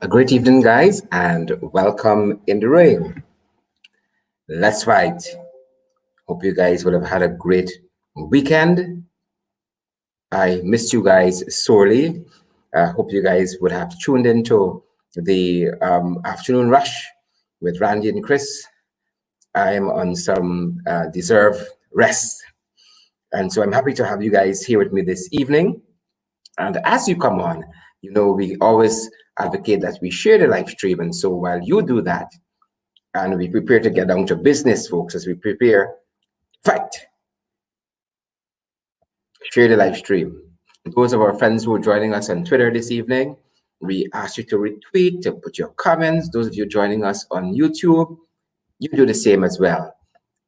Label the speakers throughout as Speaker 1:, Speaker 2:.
Speaker 1: A great evening, guys, and welcome in the ring. Let's fight. Hope you guys would have had a great weekend. I missed you guys sorely. Hope you guys would have tuned into the afternoon rush with Randy and Chris. I'm on some deserved rest. And so I'm happy to have you guys here with me this evening. And as you come on, we always advocate that we share the live stream. And so while you do that, and we prepare to get down to business, folks, as we prepare fight, share the live stream. Those of our friends who are joining us on Twitter this evening, we ask you to retweet, to put your comments. Those of you joining us on YouTube, you do the same as well.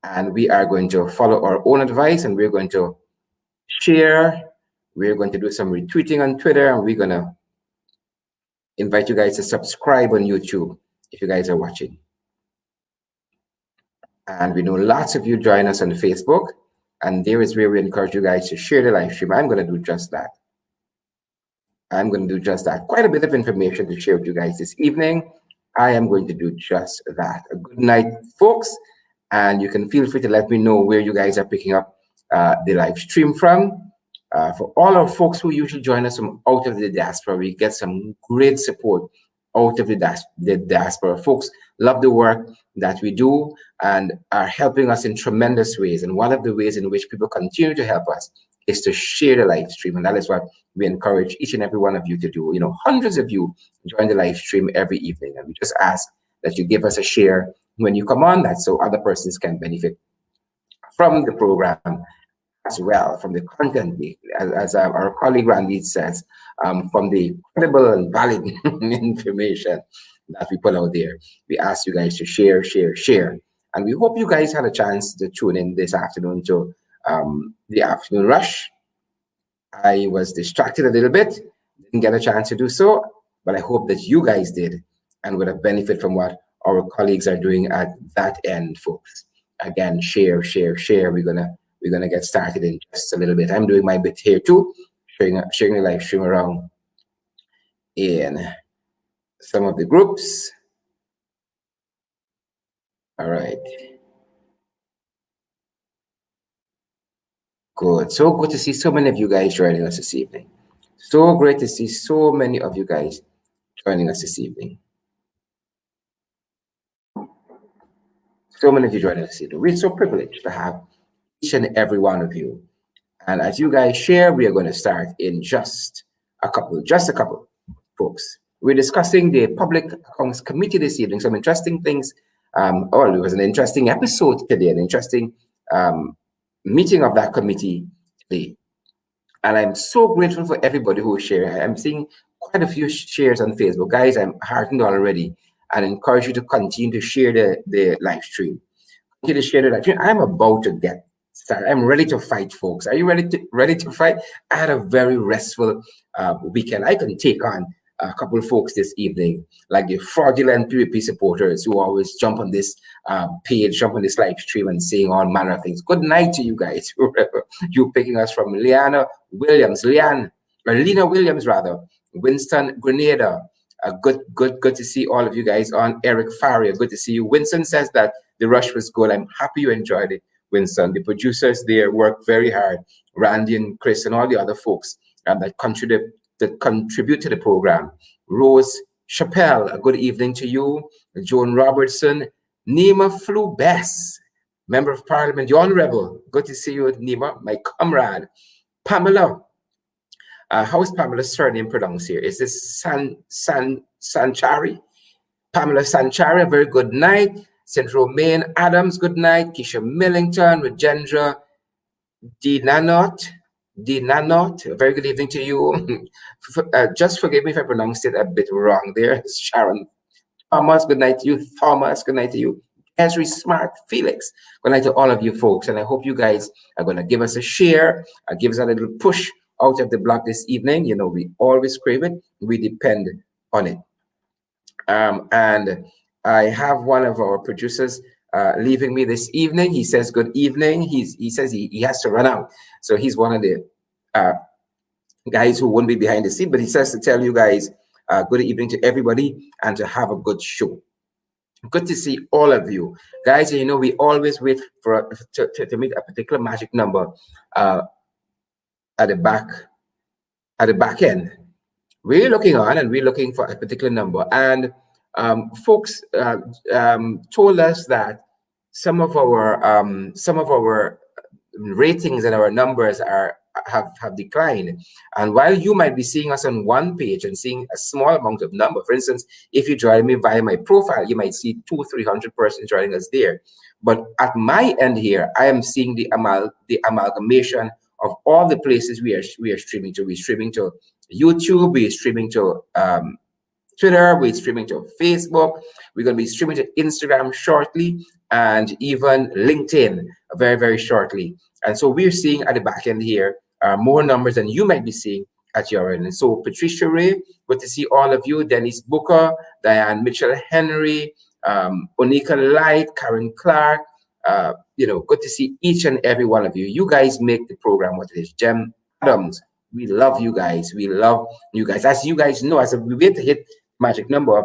Speaker 1: And we are going to follow our own advice, and we're going to share. We're going to do some retweeting on Twitter, and we're going to invite you guys to subscribe on YouTube if you guys are watching. And we know lots of you join us on Facebook, and there is where we encourage you guys to share the live stream. I'm going to do just that. Quite a bit of information to share with you guys this evening. I am going to do just that. A good night, folks, and you can feel free to let me know where you guys are picking up the live stream from. For all our folks who usually join us from out of the diaspora, we get some great support out of the diaspora. Folks love the work that we do and are helping us in tremendous ways. And one of the ways in which people continue to help us is to share the live stream. And that is what we encourage each and every one of you to do. Hundreds of you join the live stream every evening. And we just ask that you give us a share when you come on, that so other persons can benefit from the program as well, from the content, as our colleague Randy says, from the credible and valid information that we put out there. We ask you guys to share. And we hope you guys had a chance to tune in this afternoon to the afternoon rush. I was distracted a little bit, didn't get a chance to do so, but I hope that you guys did and would have benefited from what our colleagues are doing at that end, folks. Again, share. We're gonna get started in just a little bit. I'm doing my bit here too, sharing the live stream around in some of the groups. All right. Good. So good to see so many of you guys joining us this evening. So great to see so many of you guys joining us this evening. So many of you joining us this evening. We're so privileged to have each and every one of you. And as you guys share, we are going to start in just a couple, folks. We're discussing the Public Accounts Committee this evening. Some interesting things. It was an interesting episode today, an interesting meeting of that committee today. And I'm so grateful for everybody who is sharing. I'm seeing quite a few shares on Facebook. Guys, I'm heartened already and encourage you to continue to share the live stream. Continue to share the live stream. I'm about to get started. I'm ready to fight, folks. Are you ready to fight? I had a very restful weekend. I can take on a couple of folks this evening, like the fraudulent PvP supporters who always jump on this page, jump on this live stream and saying all manner of things. Good night to you guys, whoever you're picking us from. Lena Williams, Winston Grenada. Good to see all of you guys on. Eric Farrier, good to see you. Winston says that the rush was good. I'm happy you enjoyed it, Winston. The producers there work very hard. Randy and Chris and all the other folks that contribute to the program. Rose Chappelle, a good evening to you. Joan Robertson, Nima Flu-Bess, Member of Parliament, the Honorable. Good to see you, Nima, my comrade. Pamela. How is Pamela's surname pronounced here? Is this Sanchari? Pamela Sanchari, a very good night. St. Romaine Adams, good night. Keisha Millington, Rajendra Dinanot, a very good evening to you. Just forgive me if I pronounced it a bit wrong there. Sharon Thomas, good night to you. Thomas, good night to you. Esri Smart Felix, good night to all of you folks. And I hope you guys are going to give us a share, give us a little push out of the block this evening. We always crave it. We depend on it. And I have one of our producers leaving me this evening. He says good evening. He says he has to run out. So he's one of the guys who won't be behind the scene, but he says to tell you guys Good evening to everybody, and to have a good show. Good to see all of you guys. You know, we always wait for to meet a particular magic number at the back end. We're looking on and we're looking for a particular number, and folks told us that some of our ratings and our numbers have declined. And while you might be seeing us on one page and seeing a small amount of number, for instance, if you join me via my profile, you might see 200-300 persons joining us there. But at my end here, I am seeing the amalgamation of all the places we are streaming to. We're streaming to YouTube, we're streaming to Twitter, we're streaming to Facebook, we're going to be streaming to Instagram shortly, and even LinkedIn very, very shortly. And so we're seeing at the back end here more numbers than you might be seeing at your end. And so Patricia Ray, good to see all of you. Dennis Booker, Diane Mitchell-Henry, Onika Light, Karen Clark, good to see each and every one of you. You guys make the program what it is. Jem Adams, we love you guys. We love you guys. As you guys know, as we wait to hit magic number,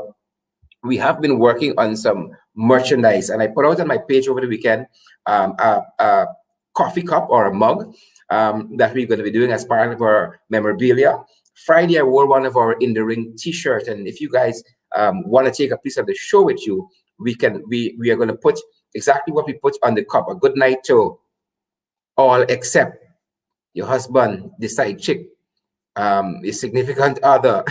Speaker 1: we have been working on some merchandise, and I put out on my page over the weekend a coffee cup or a mug that we're going to be doing as part of our memorabilia. Friday, I wore one of our In the Ring t-shirts, and if you guys want to take a piece of the show with you, we are going to put exactly what we put on the cup. A good night to all except your husband, the side chick, your significant other,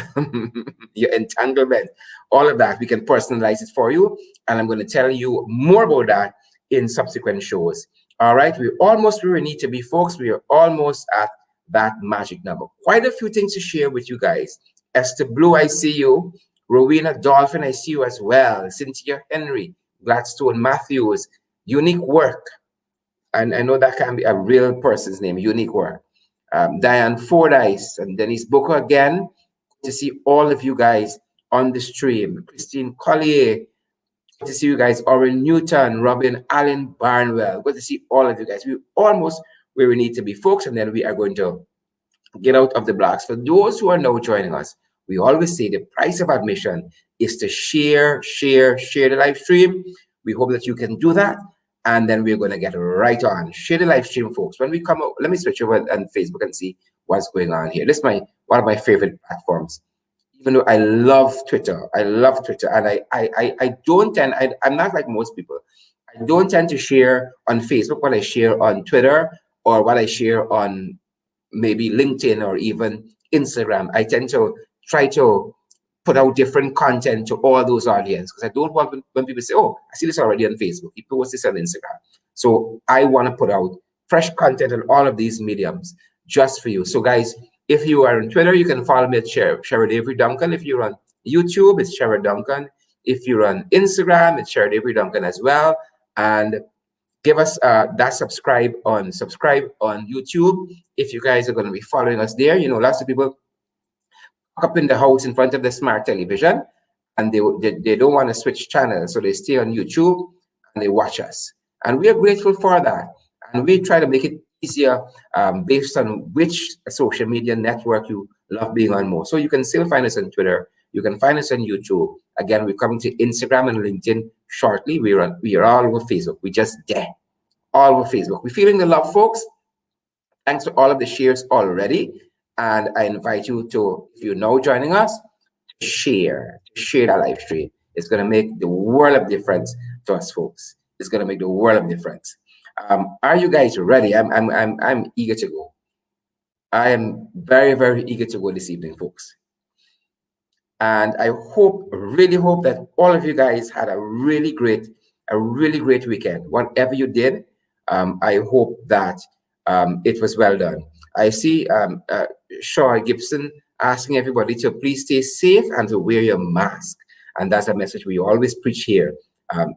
Speaker 1: your entanglement, all of that. We can personalize it for you, and I'm going to tell you more about that in subsequent shows. All right, we're almost where we need to be, folks. We are almost at that magic number. Quite a few things to share with you guys. Esther Blue, I see you. Rowena Dolphin, I see you as well. Cynthia Henry, Gladstone Matthews, Unique Work. And I know that can be a real person's name, Unique Work. Diane Fordyce and Denise Booker again. Good to see all of you guys on the stream. Christine Collier. Good to see you guys. Oren Newton, Robin Allen Barnwell. Good to see all of you guys. We're almost where we need to be, folks, and then we are going to get out of the blocks. For those who are now joining us, we always say the price of admission is to share the live stream. We hope that you can do that, and then we're going to get right on. Share the live stream, folks. When we come out, let me switch over on Facebook and see what's going on here. This is one of my favorite platforms. Even though I love Twitter, and I don't tend, I'm not like most people. I don't tend to share on Facebook what I share on Twitter or what I share on maybe LinkedIn or even Instagram. I tend to try to put out different content to all those audiences, because I don't want when people say, oh, I see this already on Facebook, people post this on Instagram. So I want to put out fresh content on all of these mediums just for you. So guys, if you are on Twitter, you can follow me at Sherrod Avery Duncan. If you're on YouTube, it's Sherrod Duncan. If you're on Instagram, it's Sherrod Avery Duncan as well. And give us that subscribe on YouTube. If you guys are going to be following us there, you know, lots of people up in the house in front of the smart television, and they don't want to switch channels, so they stay on YouTube and they watch us. And we are grateful for that. And we try to make it easier based on which social media network you love being on more. So you can still find us on Twitter. You can find us on YouTube. Again, we're coming to Instagram and LinkedIn shortly. We are all over Facebook. We just there, all over Facebook. We're feeling the love, folks. Thanks for all of the shares already. And I invite you to, if you're now joining us, share that live stream. It's going to make the world of difference to us, folks. It's going to make the world of difference. Are you guys ready? I'm eager to go. I am very, very eager to go this evening, folks. And I really hope that all of you guys had a really great weekend. Whatever you did, I hope that it was well done. I see Shaw Gibson asking everybody to please stay safe and to wear your mask. And that's a message we always preach here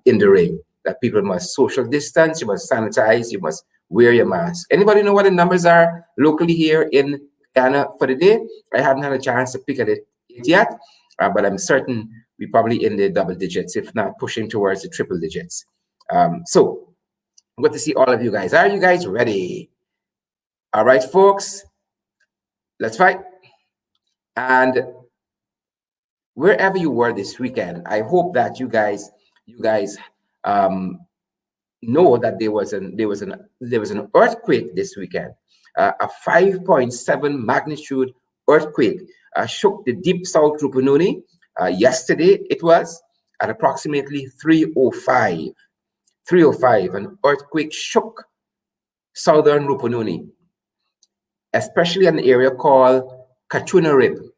Speaker 1: in the ring, that people must social distance, you must sanitize, you must wear your mask. Anybody know what the numbers are locally here in Ghana for the day? I haven't had a chance to pick at it yet, but I'm certain we're probably in the double digits, if not pushing towards the triple digits. So good to see all of you guys. Are you guys ready? All right, folks, let's fight. And wherever you were this weekend, I hope that you guys know that there was an earthquake this weekend. A 5.7 magnitude earthquake shook the deep South Rupununi. Yesterday it was at approximately 3:05. 3:05, an earthquake shook southern Rupununi, especially an area called 𝗧𝗵𝗴 𝗁,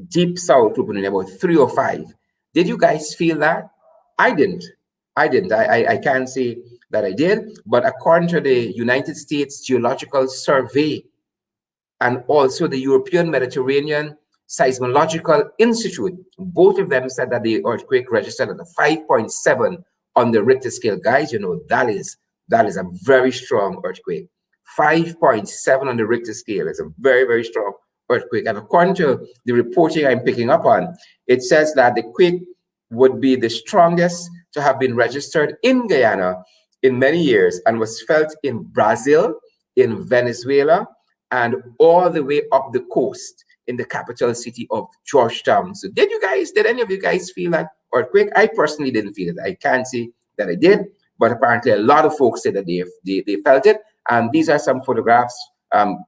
Speaker 1: deep south Rupununi, about 3:05. Did you guys feel that? I didn't. I can't say that I did, but according to the United States Geological Survey and also the European Mediterranean Seismological Institute, both of them said that the earthquake registered at a 5.7 on the Richter scale. Guys, you know, that is a very strong earthquake. 5.7 on the Richter scale is a very, very strong earthquake. And according to the reporting I'm picking up on, it says that the quake would be the strongest to have been registered in Guyana in many years and was felt in Brazil, in Venezuela, and all the way up the coast in the capital city of Georgetown. So did any of you guys feel that earthquake? I personally didn't feel it. I can't say that I did, but apparently a lot of folks said that they felt it. And these are some photographs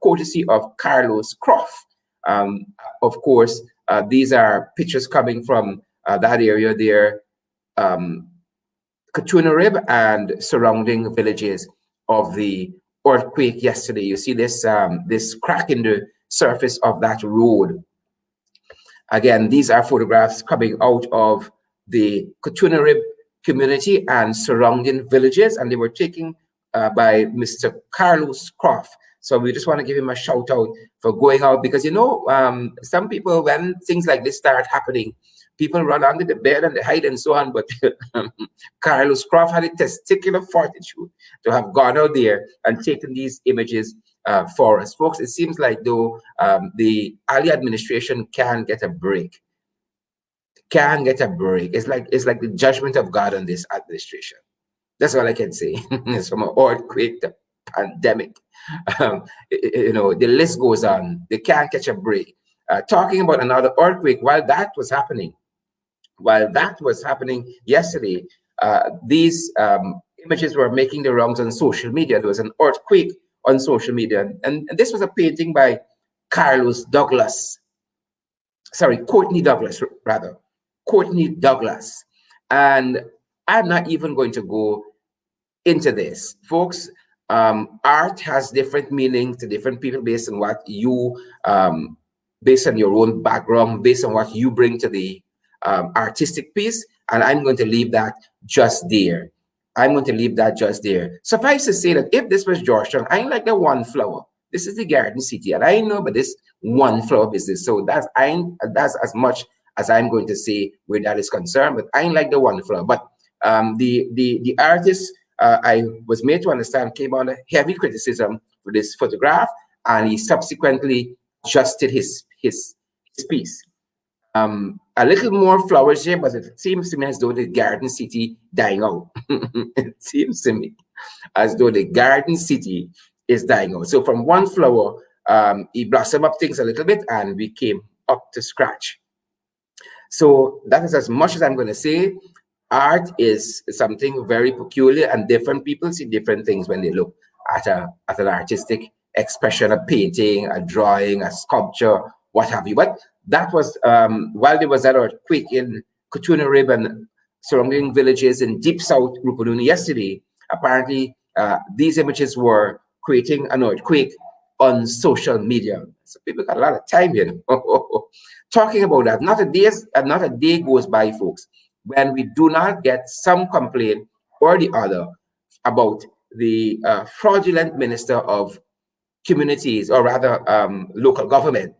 Speaker 1: courtesy of Carlos Croft. Of course, these are pictures coming from that area there, 𝗧𝗵𝗴 𝗁 and surrounding villages of the earthquake yesterday. You see this this crack in the surface of that road. Again, these are photographs coming out of the 𝗧𝗵𝗴 community and surrounding villages, and they were taken by Mr. Carlos Croft. So we just want to give him a shout out for going out, because, you know, some people, when things like this start happening, people run under the bed and they hide and so on. But Carlos Croft had a testicular fortitude to have gone out there and taken these images for us. Folks, it seems like though the Ali administration can get a break. Can get a break. It's like the judgment of God on this administration. That's all I can say. It's from an earthquake to pandemic. You know, the list goes on. They can't catch a break. Talking about another earthquake, while that was happening yesterday, these images were making the rounds on social media. There was an earthquake on social media, and this was a painting by Courtney Douglas. And I'm not even going to go into this, folks. Art has different meanings to different people based on what you, based on your own background, based on what you bring to the artistic piece. And I'm going to leave that just there. Suffice to say that if this was Georgetown, I ain't like the one flower. This is the Garden City, and I know about this one flower business. So that's as much as I'm going to say where that is concerned. But I ain't like the one flower. But the artist, I was made to understand, came under heavy criticism for this photograph, and he subsequently adjusted his piece. A little more flowers here, but it seems to me as though the Garden City dying out. It seems to me as though the Garden City is dying out. So from one flower, he blossomed up things a little bit, and we came up to scratch. So that is as much as I'm going to say. Art is something very peculiar, and different people see different things when they look at an artistic expression, a painting, a drawing, a sculpture, what have you. But that was while there was that earthquake in 𝗧𝗵𝗴 and surrounding villages in deep south Rupununi yesterday. Apparently, these images were creating an earthquake on social media. So people got a lot of time, you know. Talking about that, not a day goes by, folks, when we do not get some complaint or the other about the fraudulent Minister of Communities, or rather local government,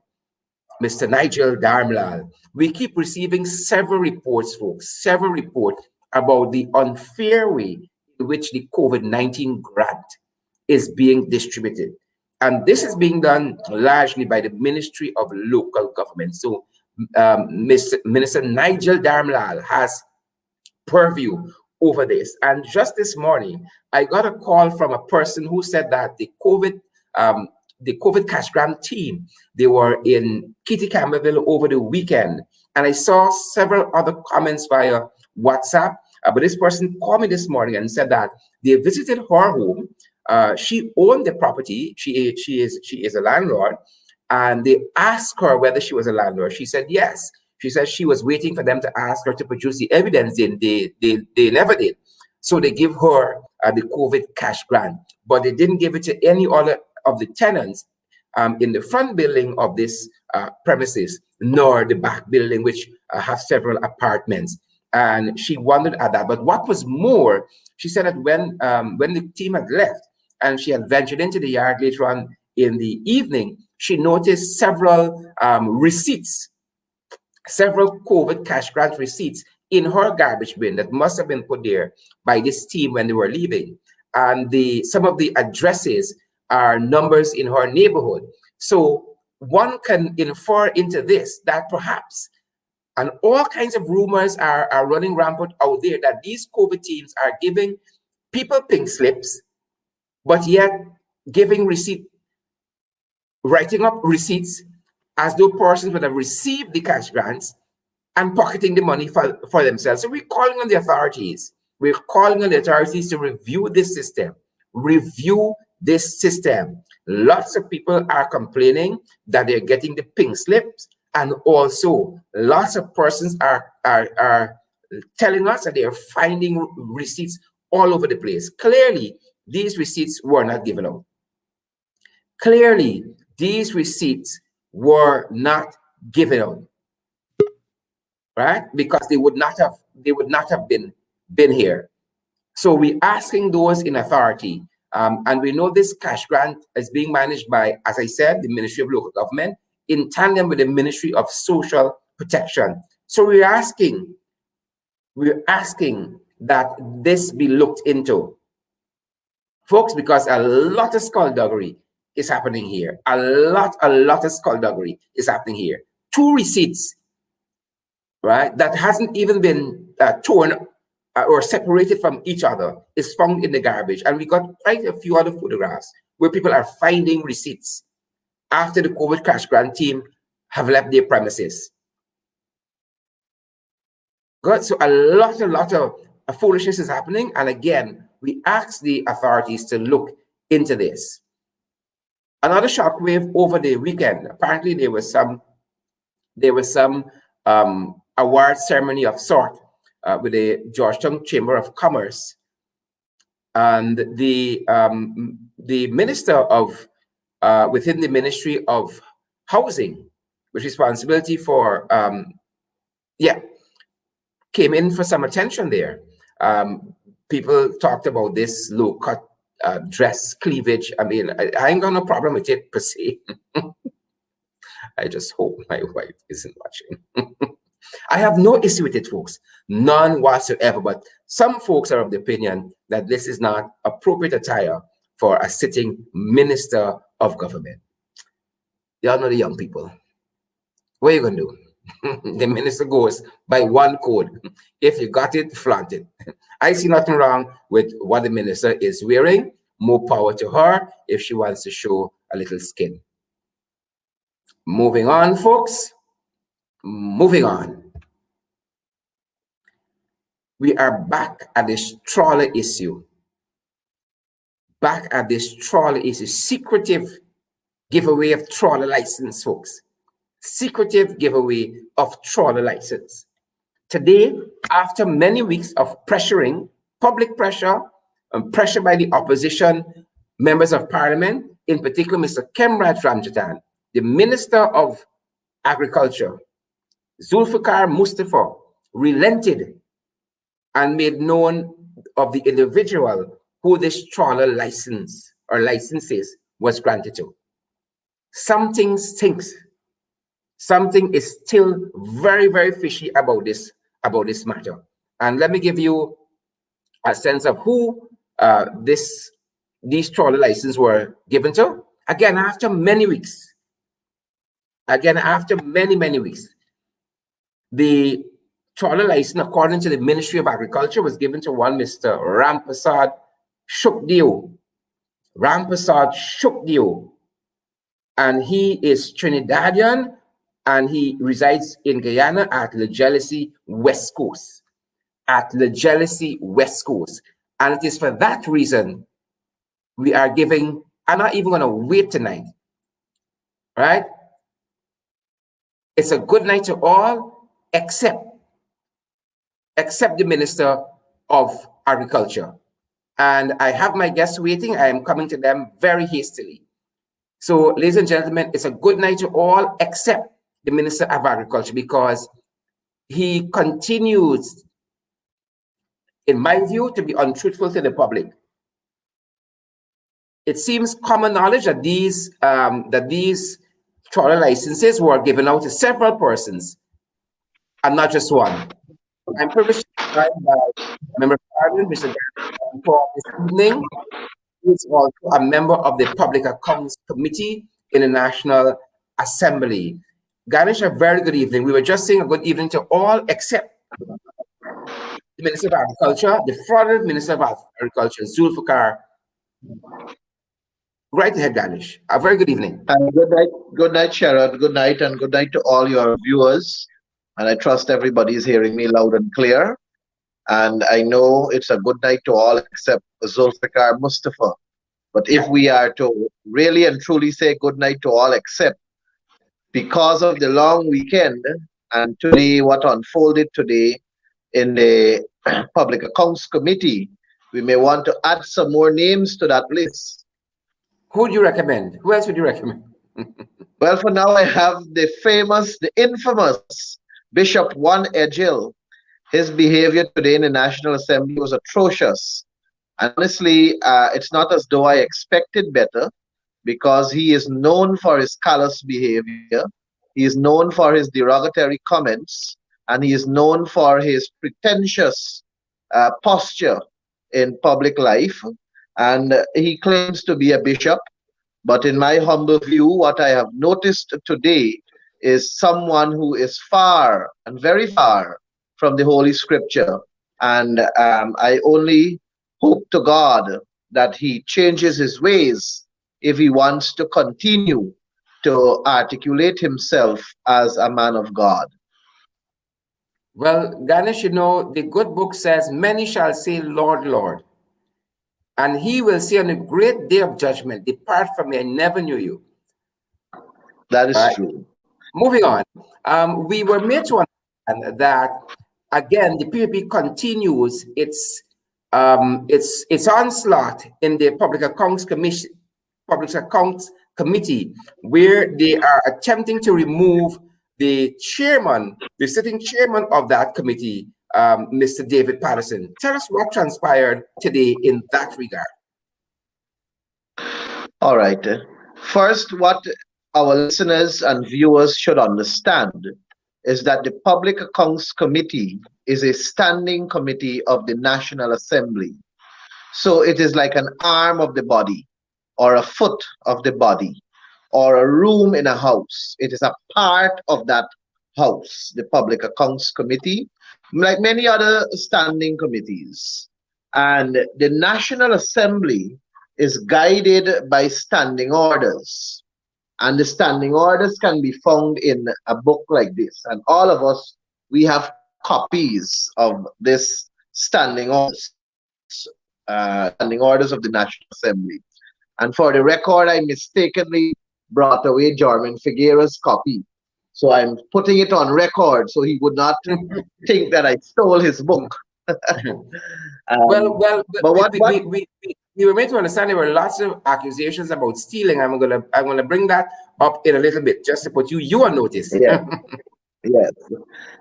Speaker 1: Mr. Nigel Darmlal. We keep receiving several reports, folks, about the unfair way in which the COVID-19 grant is being distributed. And this is being done largely by the Ministry of Local Government. So Minister Nigel Darmlal has purview over this. And just this morning, I got a call from a person who said that the COVID the COVID cash grant team, they were in 𝗧𝗵𝗲 over the weekend. And I saw several other comments via WhatsApp. But this person called me this morning and said that they visited her home. She owned the property. She is a landlord. And they asked her whether she was a landlord. She said yes. She said she was waiting for them to ask her to produce the evidence. They never did. So they give her the COVID cash grant, but they didn't give it to any other of the tenants in the front building of this premises, nor the back building, which have several apartments. And she wondered at that. But what was more, she said that when the team had left and she had ventured into the yard later on in the evening, she noticed several receipts, several COVID cash grant receipts in her garbage bin that must have been put there by this team when they were leaving. And some of the addresses are numbers in her neighborhood. So one can infer into this that perhaps, and all kinds of rumors are running rampant out there, that these COVID teams are giving people pink slips, but yet giving writing up receipts as though persons would have received the cash grants and pocketing the money for themselves. So we're calling on the authorities. We're calling on the authorities to review this system. Review this system. Lots of people are complaining that they're getting the pink slips, and also lots of persons are telling us that they are finding receipts all over the place. Clearly, these receipts were not given out. Clearly, these receipts were not given out, right? Because they would not have been here. So we're asking those in authority, and we know this cash grant is being managed by, as I said, the Ministry of Local Government in tandem with the Ministry of Social Protection. So we're asking that this be looked into, folks, because a lot of skullduggery is happening here. A lot of skullduggery is happening here. 2 receipts, right, that hasn't even been torn or separated from each other is found in the garbage. And we got quite a few other photographs where people are finding receipts after the COVID cash grant team have left their premises. Good. So a lot of foolishness is happening. And again, we ask the authorities to look into this. Another shockwave over the weekend. Apparently, there was some award ceremony of sort with the Georgetown Chamber of Commerce, and the minister of within the Ministry of Housing, with responsibility for came in for some attention there. People talked about this low-cut dress cleavage. I mean, I ain't got no problem with it per se. I just hope my wife isn't watching. I have no issue with it, folks. None whatsoever. But some folks are of the opinion that this is not appropriate attire for a sitting minister of government. Y'all know the young people. What are you going to do? The minister goes by one code. If you got it, flaunt it. I see nothing wrong with what the minister is wearing. More power to her if she wants to show a little skin. Moving on, folks. Moving on. We are back at this trawler issue. Back at this trawler issue. Secretive giveaway of trawler license, folks. Secretive giveaway of trawler license. Today, after many weeks of pressuring, public pressure, and pressure by the opposition members of parliament, in particular Mr. 𝗵𝗲, the Minister of Agriculture, 𝗧𝗵𝗲 relented and made known of the individual who this trawler license or licenses was granted to. Something stinks. Something is still very, very fishy about this matter. And let me give you a sense of who these trawler licenses were given to. Again, after many weeks. Again, after many, many weeks. The trawler license, according to the Ministry of Agriculture, was given to one Mr. 𝗵𝗲 𝗥𝗶𝗴 𝗵𝗲 𝗥𝗶𝗴 and he is Trinidadian, and he resides in Guyana at 𝗏𝗏 West Coast. At 𝗏𝗏 West Coast. And it is for that reason we are giving, I'm not even going to wait tonight, right? It's a good night to all, except the Minister of Agriculture. And I have my guests waiting. I am coming to them very hastily. So, ladies and gentlemen, it's a good night to all, except the Minister of Agriculture, because he continues, in my view, to be untruthful to the public. It seems common knowledge that these trawler licenses were given out to several persons, and not just one. I'm privileged to be joined by Member of Parliament, Mr. Paul, this evening, who is also a member of the Public Accounts Committee in the National Assembly. Ganesh, a very good evening. We were just saying a good evening to all except the Minister of Agriculture, the fraudulent Minister of Agriculture, 𝗧𝗵𝗲 𝗥𝗶𝗴𝗵𝗁. Right ahead, Ganesh. A very good evening.
Speaker 2: Good night, Sherrod. Good night, and good night to all your viewers. And I trust everybody is hearing me loud and clear. And I know it's a good night to all except 𝗧𝗵𝗲 𝗵𝗲. But if we are to really and truly say good night to all except, because of the long weekend and today, what unfolded today in the Public Accounts Committee, we may want to add some more names to that list.
Speaker 1: Who would you recommend? Who else would you recommend?
Speaker 2: Well, for now, I have the infamous Bishop 𝗏𝗏. His behavior today in the National Assembly was atrocious. And honestly, it's not as though I expected better, because he is known for his callous behavior. He is known for his derogatory comments, and he is known for his pretentious posture in public life. And he claims to be a bishop, but in my humble view, what I have noticed today is someone who is far and very far from the Holy Scripture. And I only hope to God that he changes his ways if he wants to continue to articulate himself as a man of God.
Speaker 1: Well, Ganesh, you know, the good book says, many shall say, Lord, Lord. And he will say on the great day of judgment, depart from me, I never knew you.
Speaker 2: That is true.
Speaker 1: Moving on, we were made to understand that, again, the PPP continues its onslaught in the Public Accounts Committee, where they are attempting to remove the chairman, the sitting chairman of that committee, Mr. David Patterson. Tell us what transpired today in that regard.
Speaker 2: All right. First, what our listeners and viewers should understand is that the Public Accounts Committee is a standing committee of the National Assembly. So it is like an arm of the body, or a foot of the body, or a room in a house. It is a part of that house, the Public Accounts Committee, like many other standing committees. And the National Assembly is guided by standing orders. And the standing orders can be found in a book like this. And all of us, we have copies of this standing orders of the National Assembly. And for the record, I mistakenly brought away 𝗏𝗵𝗶 copy. So I'm putting it on record so he would not think that I stole his book.
Speaker 1: We were made to understand there were lots of accusations about stealing. I'm gonna bring that up in a little bit, just to put you on notice.
Speaker 2: Yeah. Yes.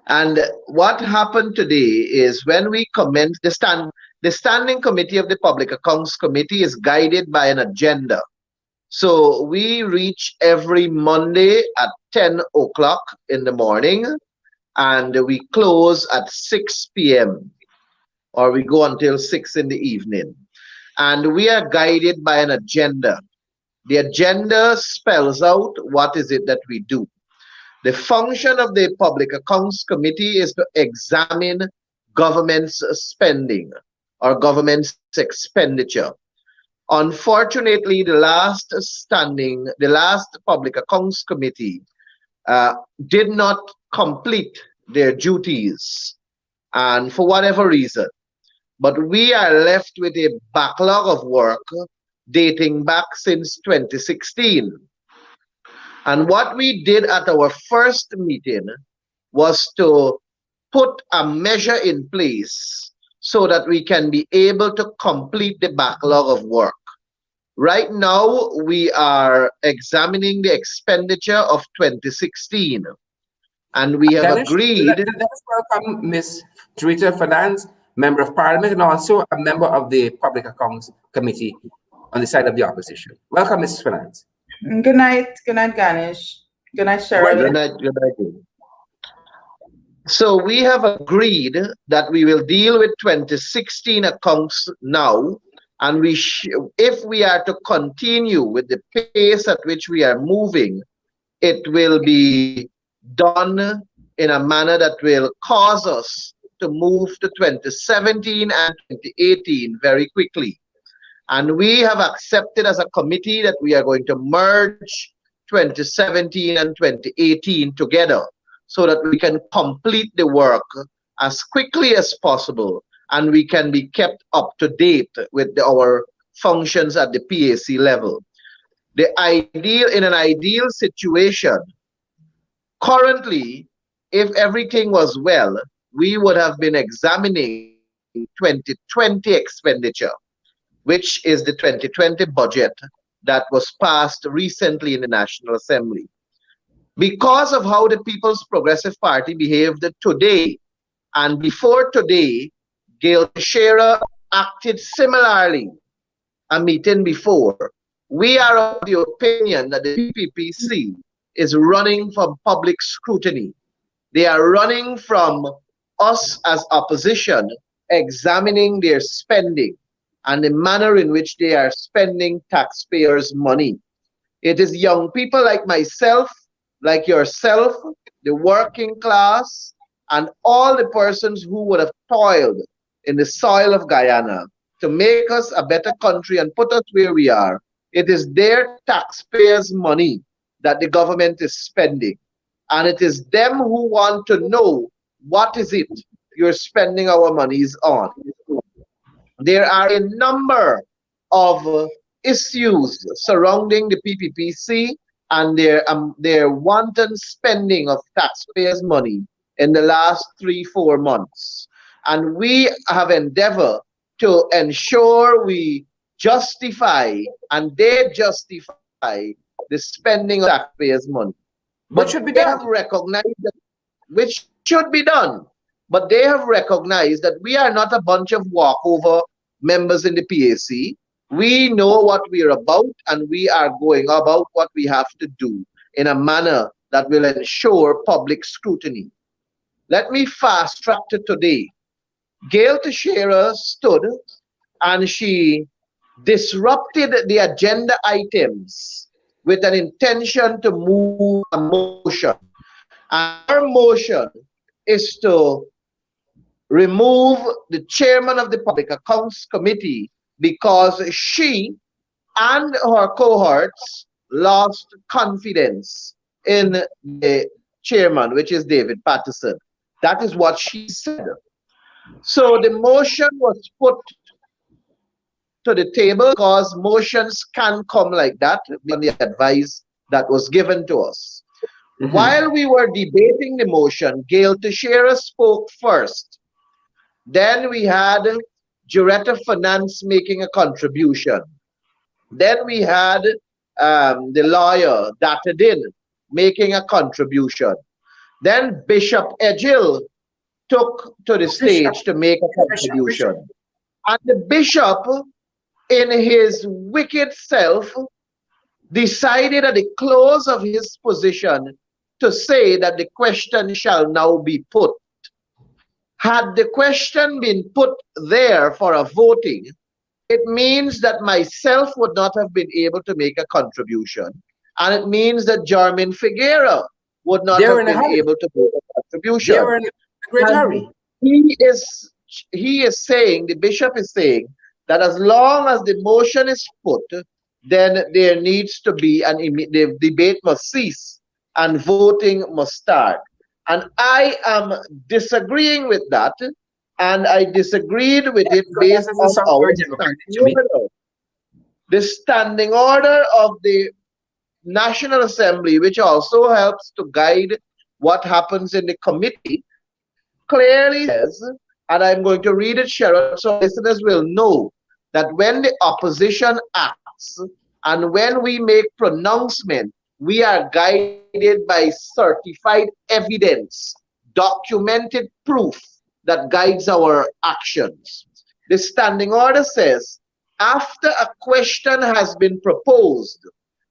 Speaker 2: And what happened today is, when we commence the Standing Committee of the Public Accounts Committee is guided by an agenda. So we reach every Monday at 10 o'clock in the morning, and we close at 6 p.m. or we go until 6 in the evening. And we are guided by an agenda. The agenda spells out what is it that we do. The function of the Public Accounts Committee is to examine government's spending or government's expenditure. Unfortunately, the last Public Accounts Committee did not complete their duties, and for whatever reason. But we are left with a backlog of work dating back since 2016. And what we did at our first meeting was to put a measure in place so that we can be able to complete the backlog of work. Right now, we are examining the expenditure of 2016, and we have agreed.
Speaker 1: Let us welcome Ms. 𝗧𝗵𝗲 𝗥𝗶𝗴, Member of Parliament and also a member of the Public Accounts Committee on the side of the opposition. Welcome, Mrs. 𝗏.
Speaker 3: Good night. Good night, Ganesh. Good night, Cheryl.
Speaker 2: Good night. Good night. So we have agreed that we will deal with 2016 accounts now, and if we are to continue with the pace at which we are moving, it will be done in a manner that will cause us to move to 2017 and 2018 very quickly. And we have accepted as a committee that we are going to merge 2017 and 2018 together so that we can complete the work as quickly as possible and we can be kept up to date with our functions at the PAC level. In an ideal situation, currently, if everything was well, we would have been examining 2020 expenditure, which is the 2020 budget that was passed recently in the National Assembly. Because of how the People's Progressive Party behaved today and before today, 𝗧𝗵𝗴 acted similarly a meeting before. We are of the opinion that the PPPC is running from public scrutiny. They are running from us as opposition examining their spending and the manner in which they are spending taxpayers' money. It is young people like myself, like yourself, the working class, and all the persons who would have toiled in the soil of Guyana to make us a better country and put us where we are. It is their taxpayers' money that the government is spending. And it is them who want to know what is it you're spending our monies on. There are a number of issues surrounding the PPPC and their wanton spending of taxpayers' money in the last 3-4 months. And we have endeavored to ensure we justify and they justify the spending of taxpayers' money.
Speaker 1: What should be done?
Speaker 2: They have recognized that, which should be done, but they have recognized that we are not a bunch of walkover members in the PAC. We know what we are about and we are going about what we have to do in a manner that will ensure public scrutiny. Let me fast track to today. 𝗧𝗵𝗴 stood and she disrupted the agenda items with an intention to move a motion. And our motion is to remove the chairman of the Public Accounts Committee because she and her cohorts lost confidence in the chairman, which is David Patterson. That is what she said. So the motion was put to the table because motions can come like that on the advice that was given to us. While we were debating the motion, 𝗧𝗵𝗴 spoke first. Then we had Director of Finance making a contribution. Then we had the lawyer, Datadin, making a contribution. Then Bishop 𝗥𝗶𝗴 took to the stage to make a contribution. And the bishop, in his wicked self, decided at the close of his position to say that the question shall now be put. Had the question been put there for a voting, it means that myself would not have been able to make a contribution. And it means that 𝗧𝗵𝗴 𝗥𝗶𝗴 would not have been able to make a contribution.
Speaker 1: They were in a great hurry.
Speaker 2: He is saying, the bishop is saying, that as long as the motion is put, then there needs to be the debate must cease and voting must start. And I am disagreeing with that, and I disagreed with it based on our standing order. The standing order of the National Assembly, which also helps to guide what happens in the committee, clearly says, and I'm going to read it, Sharon, so listeners will know that when the opposition acts and when we make pronouncement, we are guided by certified evidence, documented proof that guides our actions. The standing order says, after a question has been proposed,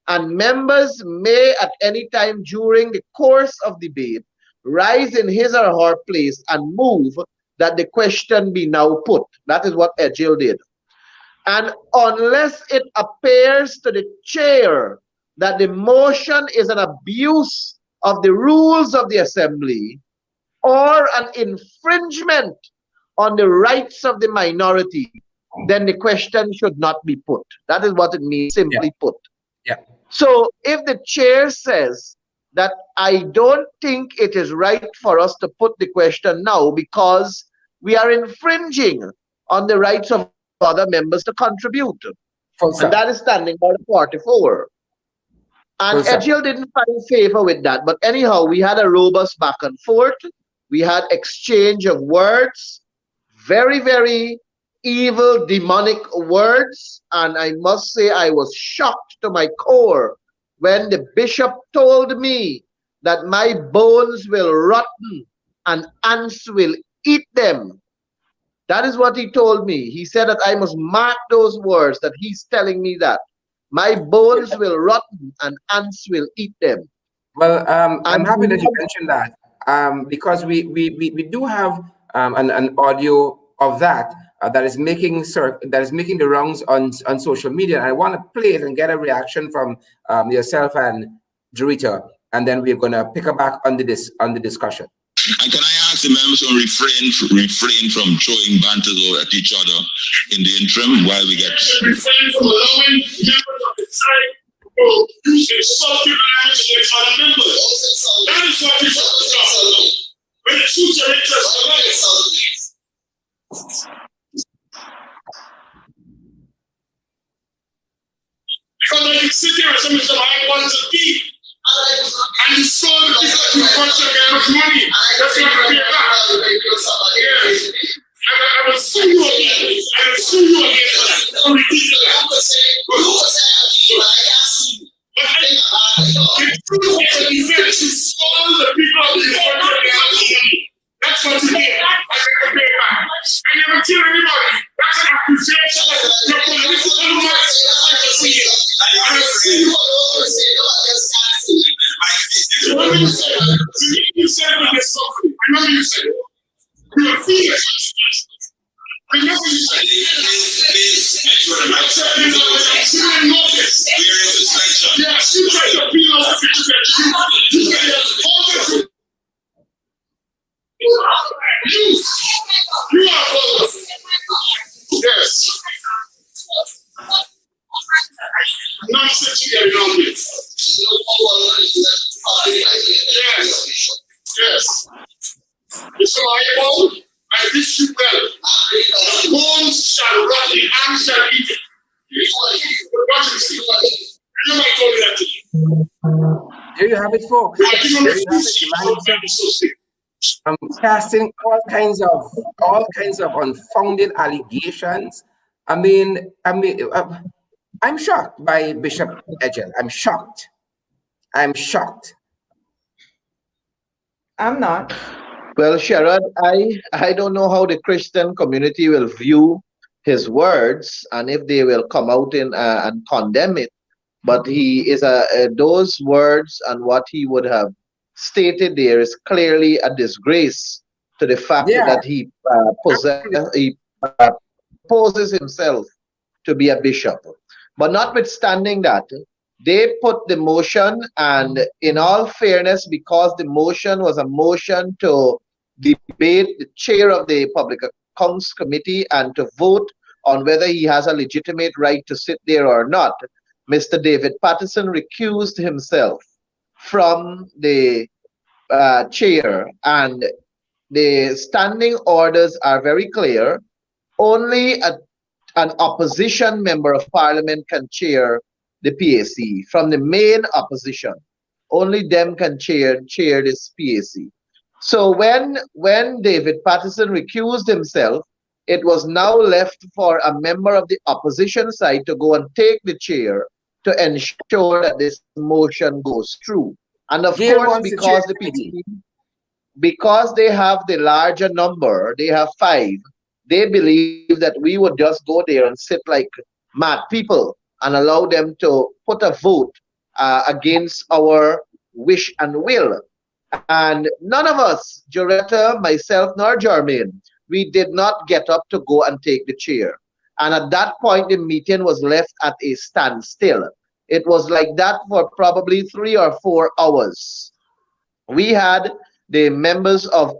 Speaker 2: and members may at any time during the course of debate rise in his or her place and move that the question be now put. That is what 𝗥𝗶 did. And unless it appears to the chair that the motion is an abuse of the rules of the assembly or an infringement on the rights of the minority, then the question should not be put. That is what it means, simply put.
Speaker 1: Yeah.
Speaker 2: So if the chair says that I don't think it is right for us to put the question now because we are infringing on the rights of other members to contribute. And that is standing order 44. And 𝗥𝗶 didn't find favor with that. But anyhow, we had a robust back and forth. We had exchange of words, very, very evil, demonic words. And I must say I was shocked to my core when the bishop told me that my bones will rotten and ants will eat them. That is what he told me. He said that I must mark those words, that he's telling me that my bones will rotten and ants will eat them.
Speaker 1: Well, I'm happy that you mentioned that because we do have an audio of that that is making the rounds on social media. And I want to play it and get a reaction from yourself and 𝗧𝗵𝗲, and then we're going to pick up back on the discussion.
Speaker 4: And can I ask the members to refrain from throwing banters at each other in the interim while we get... Refrain from allowing members of the side to use insulting language against other members. That is what is about. When it suits your interest, because when you sit here and somebody says, I want to be, and you saw the people who want to get much money, that's what you pay back. Yes. I will sue you again. I will sue you again for that. For ridiculous. But the truth of the event is all the people who want to get much money. That's what you did. I never pay back. I never kill anybody. That's an accusation that your political money is see you. I will sue you. Remember you said when there's something. Remember you said you are feeling. Remember you said yes, you tried to peel off the picture. You said there's all the you are both. Yes. Nonsense you get around here. Yes. Yes. So I wish you well. The bones shall rot, the ants shall eat it. Remember I told you that to you.
Speaker 1: There you have it, folks. Casting all kinds of unfounded allegations. I'm shocked by Bishop 𝗥𝗶. I'm shocked.
Speaker 3: I'm not.
Speaker 2: Well, Sharon, I don't know how the Christian community will view his words and if they will come out and condemn it. But he is those words and what he would have stated there is clearly a disgrace to the fact that he poses himself to be a bishop. But notwithstanding that, they put the motion, and in all fairness, because the motion was a motion to debate the chair of the Public Accounts Committee and to vote on whether he has a legitimate right to sit there or not, Mr. David Patterson recused himself from the chair, and the standing orders are very clear. Only an opposition member of parliament can chair the PAC from the main opposition. Only them can chair this PAC. So when David Patterson recused himself, it was now left for a member of the opposition side to go and take the chair to ensure that this motion goes through. And of course, because the PDP, because they have the larger number, they have 5, they believe that we would just go there and sit like mad people and allow them to put a vote against our wish and will. And none of us, Joretta, myself, nor 𝗵𝗵𝗲, we did not get up to go and take the chair. And at that point, the meeting was left at a standstill. It was like that for probably 3 or 4 hours. We had the members of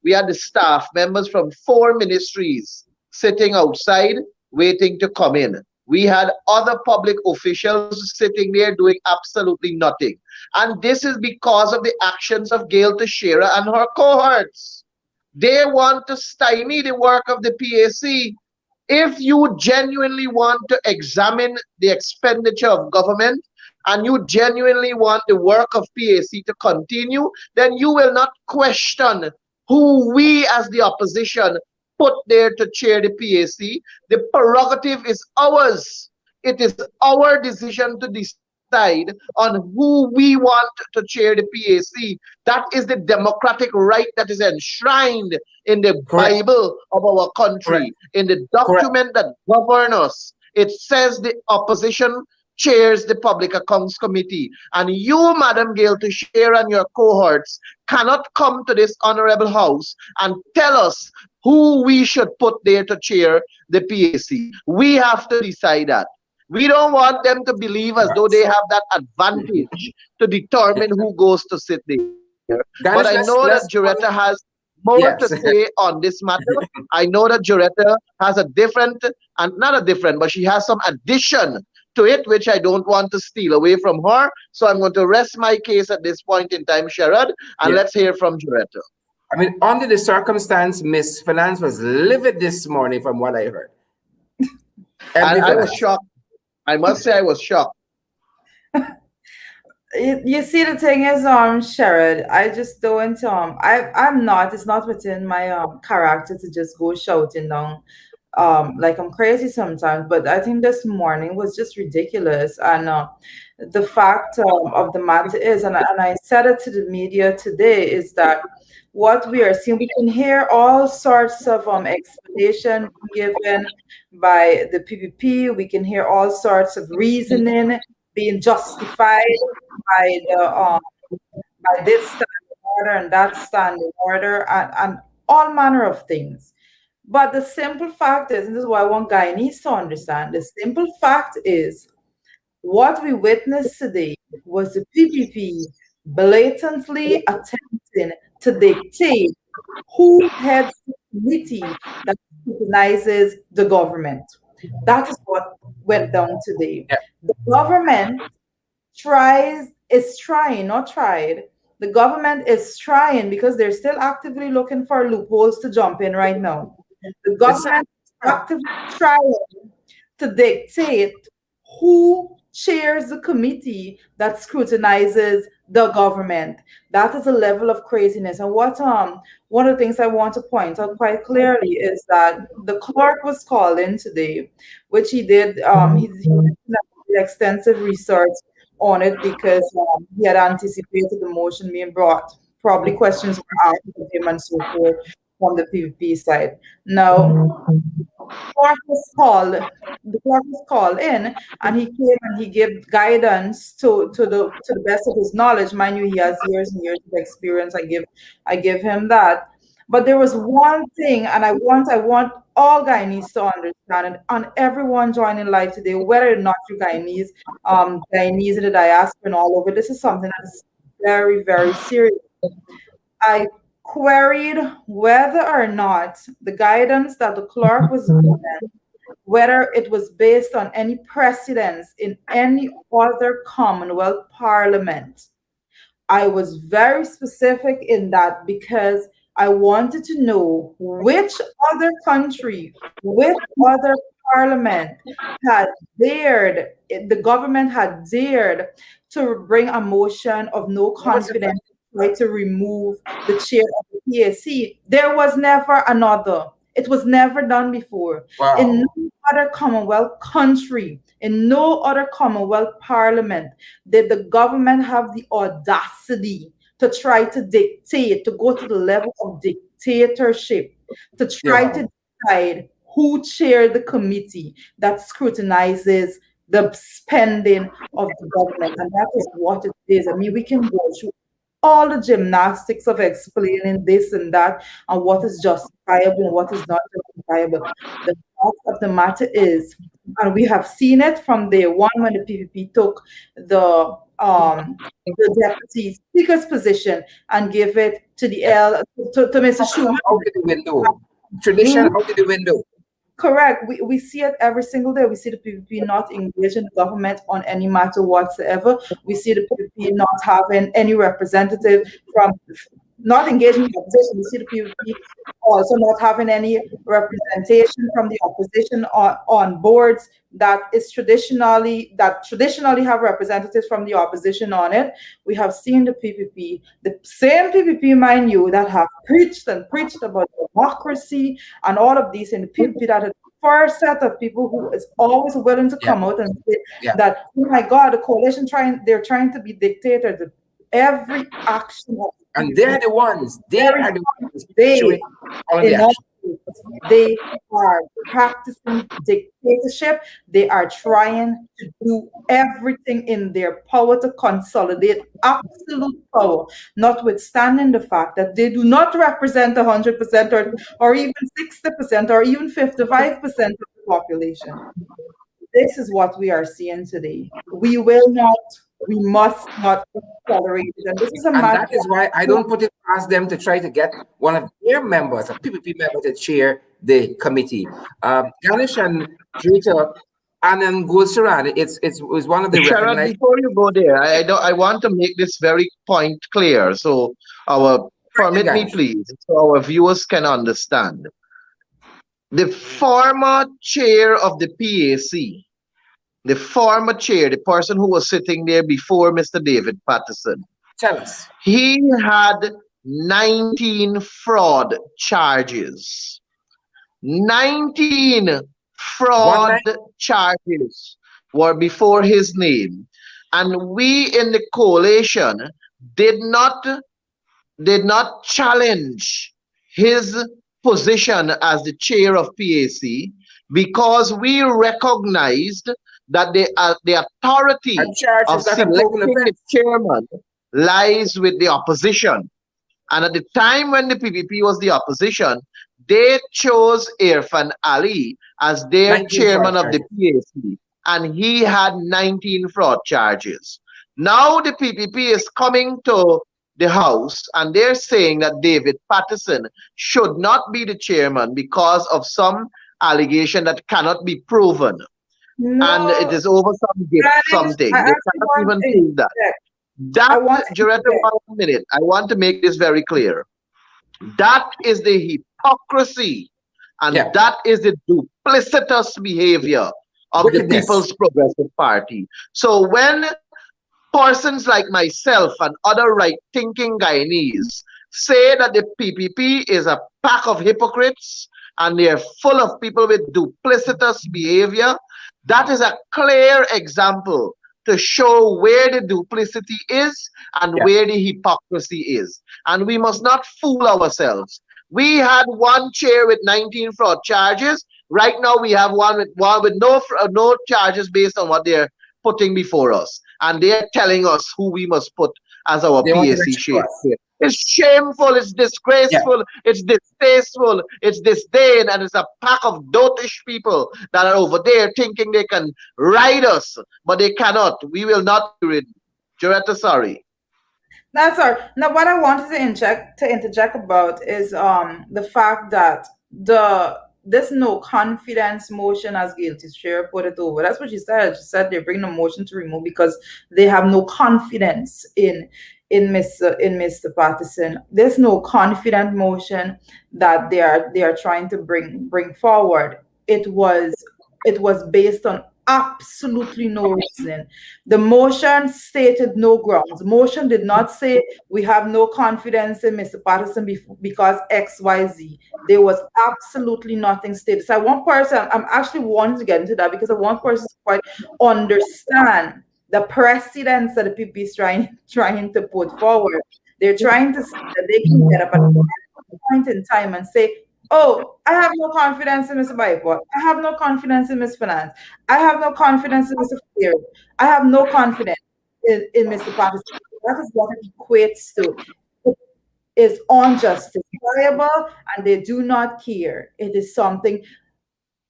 Speaker 2: we had the staff members from 4 ministries sitting outside waiting to come in. We had other public officials sitting there doing absolutely nothing. And this is because of the actions of 𝗧𝗵𝗲 𝗥𝗶𝗴 and her cohorts. They want to stymie the work of the PAC. If you genuinely want to examine the expenditure of government and you genuinely want the work of PAC to continue, then you will not question who we as the opposition put there to chair the PAC. The prerogative is ours. It is our decision to decide on who we want to chair the PAC. That is the democratic right that is enshrined in the Bible of our country, in the document that governs us. It says the opposition chairs the Public Accounts Committee. And you, Madam 𝗧𝗵𝗲 𝗥𝗶𝗴 and your cohorts cannot come to this honorable house and tell us who we should put there to chair the PAC. We have to decide that. We don't want them to believe as though they have that advantage to determine who goes to sit there. But I know that Joretta has more to say on this matter. I know that Joretta has a different, and not a different, but she has some addition to it, which I don't want to steal away from her. So I'm going to rest my case at this point in time, Sherrod, and let's hear from Joretta.
Speaker 1: I mean, under the circumstance, Miss Finance was livid this morning from what I heard.
Speaker 2: And I was shocked. I must say I was shocked.
Speaker 3: You see, the thing is, Sherrod, I just don't, I'm not, it's not within my character to just go shouting down like I'm crazy sometimes, but I think this morning was just ridiculous. And the fact of the matter is, and I said it to the media today, is that what we are seeing, we can hear all sorts of explanation given by the PPP. We can hear all sorts of reasoning being justified by the by this standing order and that standing order, and all manner of things. But the simple fact is, and this is what one guy needs to understand, the simple fact is, what we witnessed today was the PPP blatantly attempting to dictate who heads the committee that scrutinizes the government. That is what went down today. The government is trying, the government is trying, because they're still actively looking for loopholes to jump in right now. The government is actively trying to dictate who chairs the committee that scrutinizes the government. That is a level of craziness. And what one of the things I want to point out quite clearly is that the clerk was called in today, which he did. He did extensive research on it, because he had anticipated the motion being brought. Probably questions were asked of him and so forth from the PPP side. Now, the clerk was called in, and he came and he gave guidance to the best of his knowledge. Mind you, he has years and years of experience. I give him that. But there was one thing, and I want all Guyanese to understand, and everyone joining live today, whether or not you Guyanese, Guyanese in the diaspora and all over, this is something that is very, very serious. I queried whether or not the guidance that the clerk was given, whether it was based on any precedents in any other Commonwealth Parliament. I was very specific in that because I wanted to know which other country, which other parliament had dared, the government had dared to bring a motion of no confidence, try to remove the chair of the PAC. There was never another. It was never done before.
Speaker 1: Wow.
Speaker 3: In no other Commonwealth country, in no other Commonwealth parliament did the government have the audacity to try to dictate, to go to the level of dictatorship, to try to decide who chaired the committee that scrutinizes the spending of the government. And that is what it is. I mean, we can go through all the gymnastics of explaining this and that and what is justifiable and what is not justifiable. The fact of the matter is, and we have seen it from day one when the PPP took the deputy speaker's position and gave it to the to Mr. Schumann.
Speaker 1: Out of the window. Tradition out of the window.
Speaker 3: Correct. We see it every single day. We see the PPP not engaging the government on any matter whatsoever. We see the PPP not having any representative from, not engaging the opposition. We see the PPP also not having any representation from the opposition on boards that traditionally have representatives from the opposition on it. We have seen the PPP, the same PPP, mind you, that have preached and preached about democracy and all of these, and the PPP that had first set of people who is always willing to come out and say that, oh my God, the coalition they're trying to be dictators. Every action of
Speaker 1: and they're the ones. They are
Speaker 3: practicing dictatorship. They are trying to do everything in their power to consolidate absolute power, notwithstanding the fact that they do not represent 100% or even 60% or even 55% of the population. This is what we are seeing today. We must not tolerate it. And this is
Speaker 1: that is why I don't put it past them to try to get one of their members, a PPP member, to chair the committee. Ganesh and Jita and then 𝗧𝗵𝗲 it was one of the
Speaker 2: Sharad, before you go there, I want to make this very point clear. So permit me please, so our viewers can understand. The former chair of the PAC, the former chair, the person who was sitting there before Mr. David Paterson,
Speaker 1: tell us.
Speaker 2: He had 19 fraud charges. 19 fraud charges were before his name. And we in the coalition did not challenge his position as the chair of PAC because we recognized that the authority of selecting the chairman lies with the opposition. And at the time when the PPP was the opposition, they chose 𝗵𝗵 𝗏𝗏 as their chairman of the PAC, and he had 19 fraud charges. Now the PPP is coming to the House and they're saying that David Paterson should not be the chairman because of some allegation that cannot be proven. No, and it is over something. They cannot even prove that. Joretta, 1 minute. I want to make this very clear. That is the hypocrisy and that is the duplicitous behavior of the People's Progressive Party. So when persons like myself and other right-thinking Guyanese say that the PPP is a pack of hypocrites and they're full of people with duplicitous behavior, that is a clear example to show where the duplicity is and where the hypocrisy is. And we must not fool ourselves. We had one chair with 19 fraud charges. Right now we have one with no charges based on what they're putting before us. And they're telling us who we must put as our PAC chair. It's shameful, it's disgraceful, it's distasteful, it's disdain, and it's a pack of dotish people that are over there thinking they can ride us, but they cannot. We will not do it. Joretta, sorry.
Speaker 3: That's all. Now, what I wanted to interject about is the fact that this no confidence motion, as Guilty Chair put it over. That's what she said. She said they bring the motion to remove because they have no confidence in Mr. Patterson. There's no confident motion that they are trying to bring forward. It was based on absolutely no reason. The motion stated no grounds. Motion did not say we have no confidence in Mr. Patterson because XYZ. There was absolutely nothing stated. So I want person, I'm actually wanting to get into that because I want persons to quite understand the precedents that the PP is trying to put forward. They're trying to say that they can get up at a point in time and say, oh, I have no confidence in Mr. Bible. I have no confidence in Miss Finance. I have no confidence in Mr. Fear. I have no confidence in Mr. Patterson. That is what it equates to. It is unjustifiable and they do not care. It is something,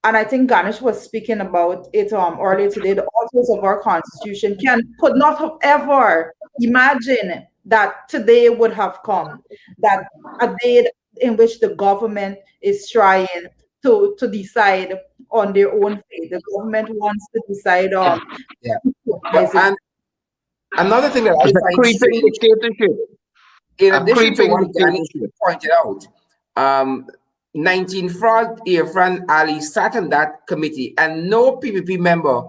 Speaker 3: and I think Ganesh was speaking about it earlier today. The authors of our constitution could not have ever imagined that today would have come, that a day in which the government is trying to decide on their own fate. The government wants to decide on.
Speaker 1: Yeah. And another thing that I
Speaker 2: It's a
Speaker 1: find
Speaker 2: creeping
Speaker 1: strange,
Speaker 2: dictatorship.
Speaker 1: in
Speaker 2: A
Speaker 1: addition to
Speaker 2: creeping
Speaker 1: what Ganesh
Speaker 2: dictatorship.
Speaker 1: pointed out, 19 fraud Irfan Ali sat on that committee and no PPP member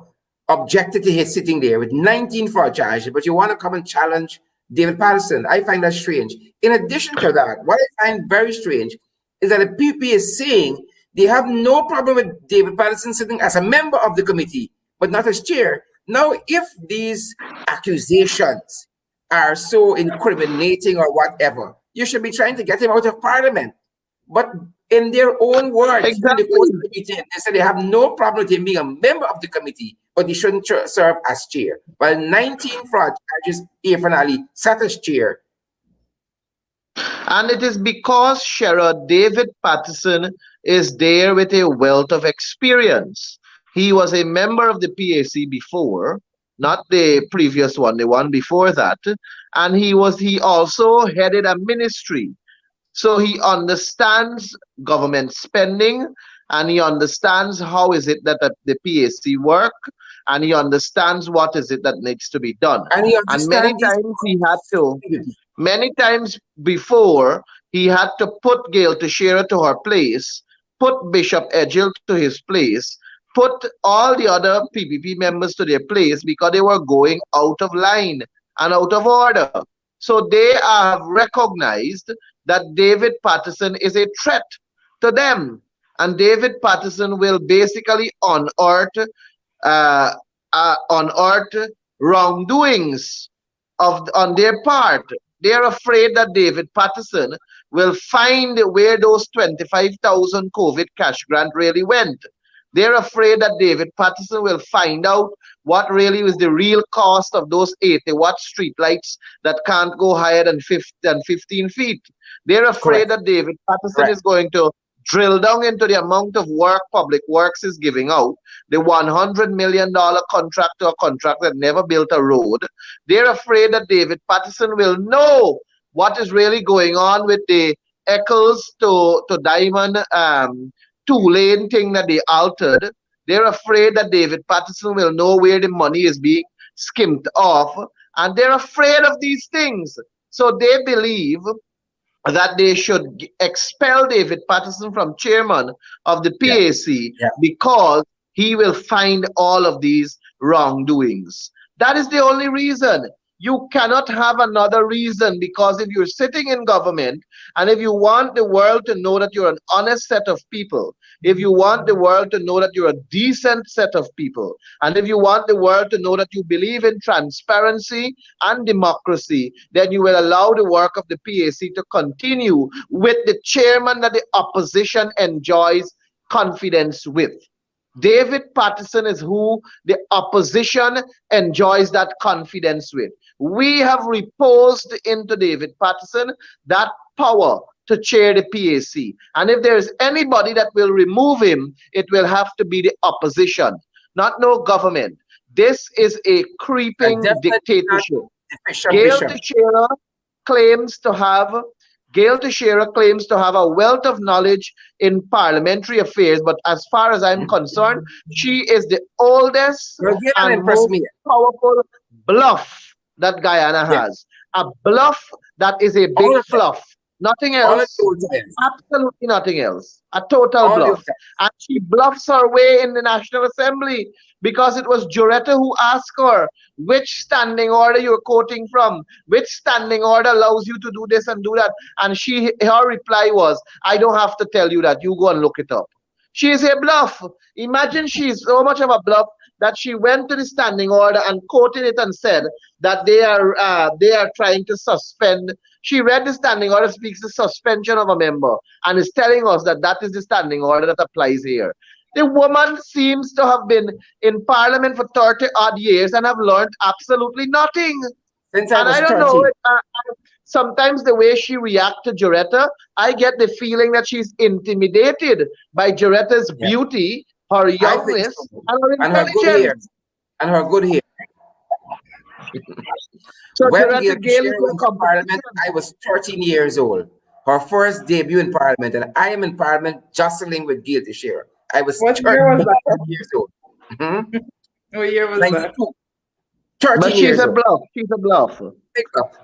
Speaker 1: objected to his sitting there with 19 fraud charges, but you want to come and challenge David Patterson. I find that strange. In addition to that, what I find very strange is that the PPP is saying they have no problem with David Patterson sitting as a member of the committee, but not as chair. Now, if these accusations are so incriminating or whatever, you should be trying to get him out of parliament. But in their own words,
Speaker 2: Exactly.
Speaker 1: they said they have no problem with him being a member of the committee, but he shouldn't serve as chair. While 19 fraud charges, Irfan Ali sat as chair.
Speaker 2: And it is because Sherrod David Patterson is there with a wealth of experience. He was a member of the PAC before, not the previous one, the one before that. And he also headed a ministry. So he understands government spending and he understands how is it that the PAC work and he understands what is it that needs to be done. And many times before, he had to put Gail Teixeira to her place, put Bishop Edghill to his place, put all the other PPP members to their place because they were going out of line and out of order. So they have recognized that David Patterson is a threat to them. And David Patterson will basically unearth wrongdoings on their part. They're afraid that David Patterson will find where those 25,000 COVID cash grant really went. They're afraid that David Patterson will find out what really was the real cost of those 80-watt streetlights that can't go higher than 15 feet. They're afraid that David Patterson is going to drill down into the amount of work Public Works is giving out, the $100 million contract to a contract that never built a road. They're afraid that David Patterson will know what is really going on with the Eccles to Diamond 2-lane thing that they altered. They're afraid that David Patterson will know where the money is being skimmed off. And they're afraid of these things. So they believe that they should expel David Patterson from chairman of the PAC because he will find all of these wrongdoings. That is the only reason. You cannot have another reason, because if you're sitting in government and if you want the world to know that you're an honest set of people, if you want the world to know that you're a decent set of people, and if you want the world to know that you believe in transparency and democracy, then you will allow the work of the PAC to continue with the chairman that the opposition enjoys confidence with. David Patterson is who the opposition enjoys that confidence with. We have reposed into David Patterson that power to chair the PAC. And if there is anybody that will remove him, it will have to be the opposition, not no government. This is a creeping dictatorship. Gail Teixeira claims to have 𝗧𝗵𝗴 claims to have a wealth of knowledge in parliamentary affairs, but as far as I'm concerned, she is the oldest
Speaker 1: Well, Gail
Speaker 2: and
Speaker 1: impressed
Speaker 2: most
Speaker 1: me.
Speaker 2: powerful bluff that Guyana
Speaker 1: Yeah.
Speaker 2: has. A bluff that is a big
Speaker 1: All of them.
Speaker 2: fluff. Nothing
Speaker 1: All of
Speaker 2: else.
Speaker 1: those times.
Speaker 2: Absolutely nothing else. A total
Speaker 1: All
Speaker 2: bluff.
Speaker 1: of them.
Speaker 2: And she bluffs her way in the National Assembly because it was 𝗬𝗏 who asked her which standing order you're quoting from, which standing order allows you to do this and do that. And her reply was, I don't have to tell you that, you go and look it up. She is a bluff. Imagine she's so much of a bluff that she went to the standing order and quoted it and said that they are trying to suspend. She read the standing order, speaks the suspension of a member, and is telling us that that is the standing order that applies here. The woman seems to have been in parliament for 30 odd years and have learned absolutely nothing.
Speaker 1: Since I
Speaker 2: And
Speaker 1: was
Speaker 2: I don't
Speaker 1: 13.
Speaker 2: know, sometimes the way she reacts to 𝗬𝗏, I get the feeling that she's intimidated by 𝗬𝗏's
Speaker 1: Yeah.
Speaker 2: beauty, her
Speaker 1: I think
Speaker 2: youngness,
Speaker 1: so.
Speaker 2: and her
Speaker 1: And her good hair.
Speaker 2: intelligence.
Speaker 1: And her good hair.
Speaker 2: So
Speaker 1: When
Speaker 2: 𝗬𝗏
Speaker 1: Gail
Speaker 2: Gail is
Speaker 1: went to Parliament, I was 13 years old. Her first debut in Parliament, and I am in Parliament jostling with 𝗧𝗵𝗴. I was
Speaker 3: What
Speaker 1: 13
Speaker 3: year was that?
Speaker 1: years old. Mhm.
Speaker 3: What year was that?
Speaker 1: 92. 13
Speaker 2: But she's
Speaker 1: years
Speaker 2: a
Speaker 1: old.
Speaker 2: bluff. She's a bluff.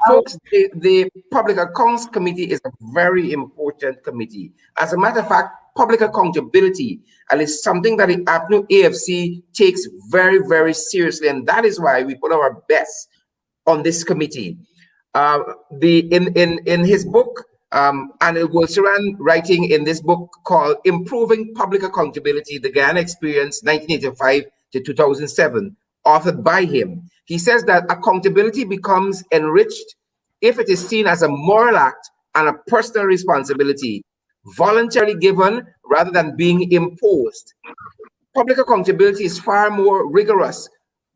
Speaker 1: Folks, the Public Accounts Committee is a very important committee. As a matter of fact, public accountability, and it's something that the APNU AFC takes very, very seriously, and that is why we put our best on this committee. In his book, Anil Gulsaran, writing in this book called Improving Public Accountability, the Guyana Experience, 1985 to 2007, authored by him. He says that accountability becomes enriched if it is seen as a moral act and a personal responsibility, voluntarily given rather than being imposed. Public accountability is far more rigorous.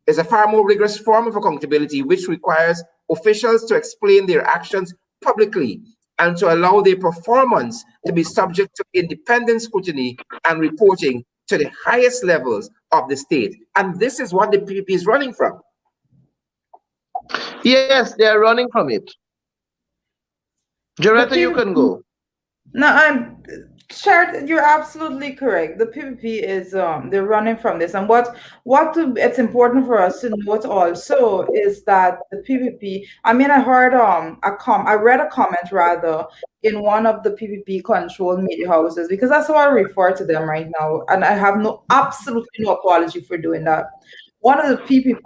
Speaker 1: It's a far more rigorous form of accountability, which requires officials to explain their actions publicly and to allow their performance to be subject to independent scrutiny and reporting to the highest levels of the state. And this is what the PPP is running from.
Speaker 2: Yes, they are running from it. 𝗬𝗏, you can go.
Speaker 3: No, Sharon, you're absolutely correct. The PPP is they're running from this, and it's important for us to note also is that the PPP. I mean, I heard I read a comment rather in one of the PPP controlled media houses, because that's how I refer to them right now, and I have absolutely no apology for doing that. One of the PPP